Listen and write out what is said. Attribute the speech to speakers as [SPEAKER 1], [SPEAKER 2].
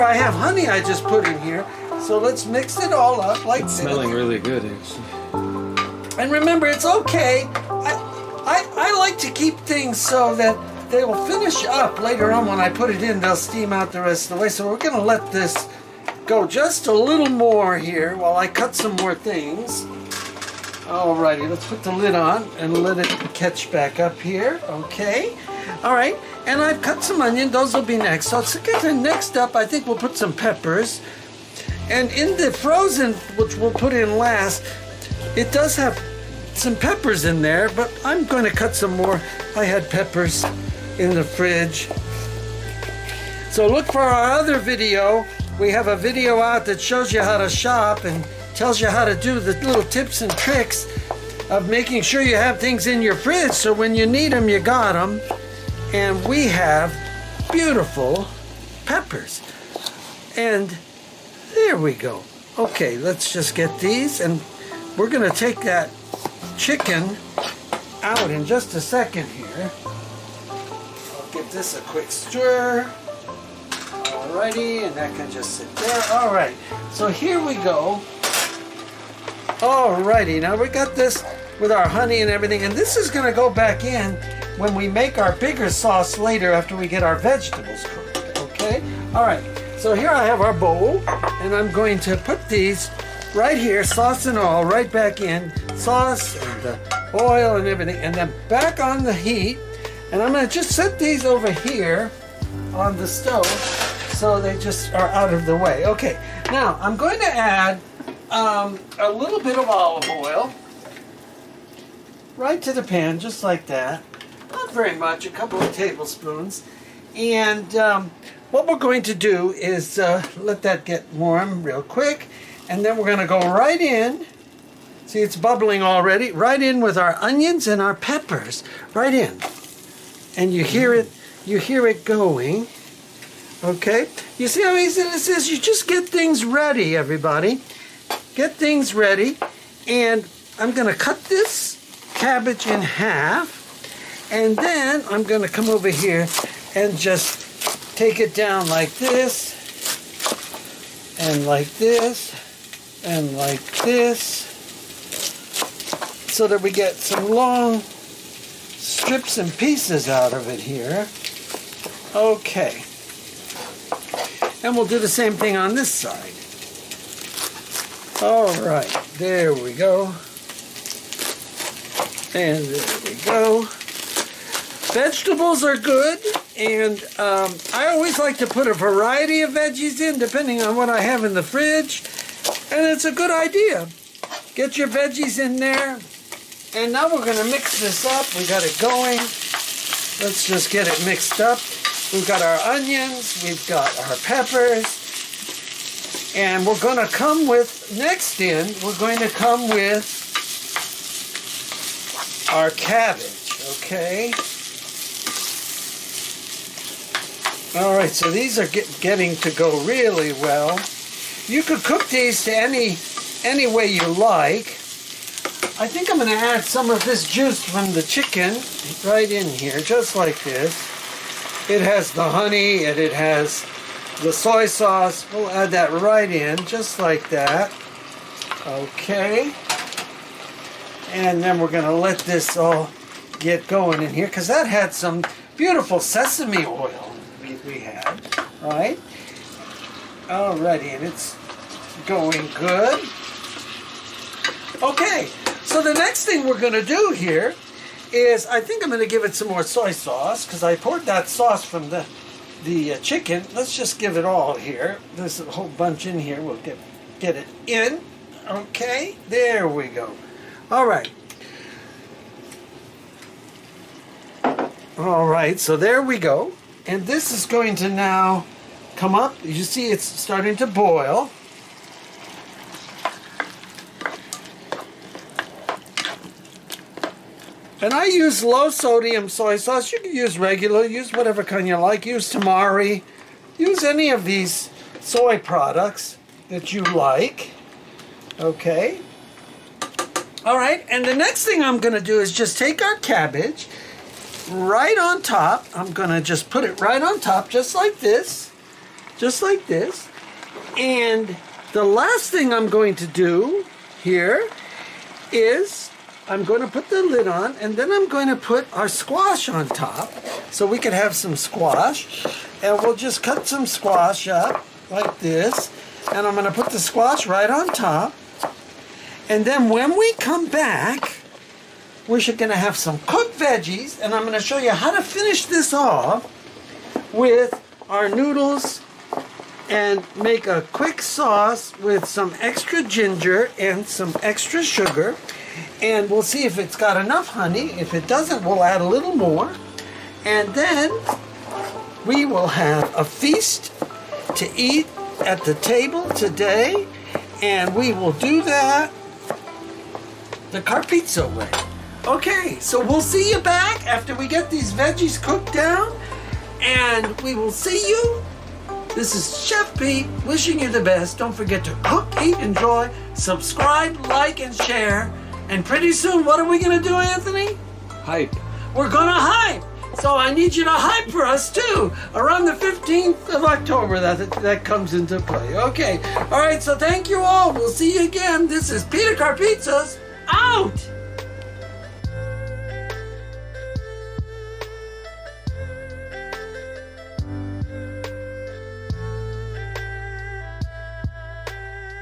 [SPEAKER 1] I have honey I just put in here, so let's mix it all up like this.
[SPEAKER 2] It's smelling really good, actually.
[SPEAKER 1] And remember, it's okay. I like to keep things so that they will finish up later on when I put it in. They'll steam out the rest of the way. So we're going to let this go just a little more here while I cut some more things. Alrighty, let's put the lid on and let it catch back up here. Okay. All right. And I've cut some onion. Those will be next. So let's get the next up. I think we'll put some peppers. And in the frozen, which we'll put in last, it does have some peppers in there, but I'm going to cut some more. I had peppers in the fridge. So look for our other video. We have a video out that shows you how to shop and tells you how to do the little tips and tricks of making sure you have things in your fridge so when you need them, you got them. And we have beautiful peppers. And there we go. Okay, let's just get these, and we're going to take that chicken out in just a second here. I'll give this a quick stir. Alrighty, and that can just sit there. Alright, so here we go. Alrighty, now we got this with our honey and everything, and this is going to go back in when we make our bigger sauce later after we get our vegetables cooked. Okay? Alright, so here I have our bowl, and I'm going to put these right here, sauce and all, right back in. Sauce and the oil and everything, and then back on the heat. And I'm going to just set these over here on the stove so they just are out of the way. Okay, now I'm going to add a little bit of olive oil right to the pan, just like that. Not very much, a couple of tablespoons. And what we're going to do is let that get warm real quick. And then we're going to go right in. See, it's bubbling already. Right in with our onions and our peppers. Right in. And you hear it going. Okay? You see how easy this is? You just get things ready, everybody. Get things ready. And I'm going to cut this cabbage in half. And then I'm going to come over here and just take it down like this. And like this. And like this, so that we get some long strips and pieces out of it here. Okay. And we'll do the same thing on this side. All right, there we go. And there we go. Vegetables are good, and I always like to put a variety of veggies in, depending on what I have in the fridge. And it's a good idea. Get your veggies in there. And now we're going to mix this up. We got it going. Let's just get it mixed up. We've got our onions. We've got our peppers. And we're going to come with, next in, we're going to come with our cabbage. Okay? All right, so these are getting to go really well. You could cook these to any way you like. I think I'm going to add some of this juice from the chicken right in here, just like this. It has the honey and it has the soy sauce. We'll add that right in, just like that. Okay. And then we're going to let this all get going in here, because that had some beautiful sesame oil we had, right? Alrighty, and it's going good. Okay, so the next thing we're going to do here is, I think I'm going to give it some more soy sauce, because I poured that sauce from the chicken. Let's just give it all here. There's a whole bunch in here. We'll get it in. Okay, there we go. All right. All right, so there we go. And this is going to now come up. You see it's starting to boil. And I use low sodium soy sauce. You can use regular, use whatever kind you like. Use tamari. Use any of these soy products that you like. Okay. All right, and the next thing I'm going to do is just take our cabbage right on top. I'm going to just put it right on top, just like this. just like this. And the last thing I'm going to do here is I'm going to put the lid on, and then I'm going to put our squash on top so we can have some squash. And we'll just cut some squash up like this, and I'm going to put the squash right on top. And then when we come back, we're going to have some cooked veggies, and I'm going to show you how to finish this off with our noodles and make a quick sauce with some extra ginger and some extra sugar. And we'll see if it's got enough honey. If it doesn't, we'll add a little more. And then we will have a feast to eat at the table today. And we will do that the Carpizzo way. Okay, so we'll see you back after we get these veggies cooked down. And we will see you. This is Chef Pete wishing you the best. Don't forget to cook, eat, enjoy, subscribe, like, and share. And pretty soon, what are we going to do, Anthony?
[SPEAKER 2] Hype.
[SPEAKER 1] We're going to hype. So I need you to hype for us, too. Around the 15th of October, that comes into play. Okay. All right, so thank you all. We'll see you again. This is Peter Carpizzo's out.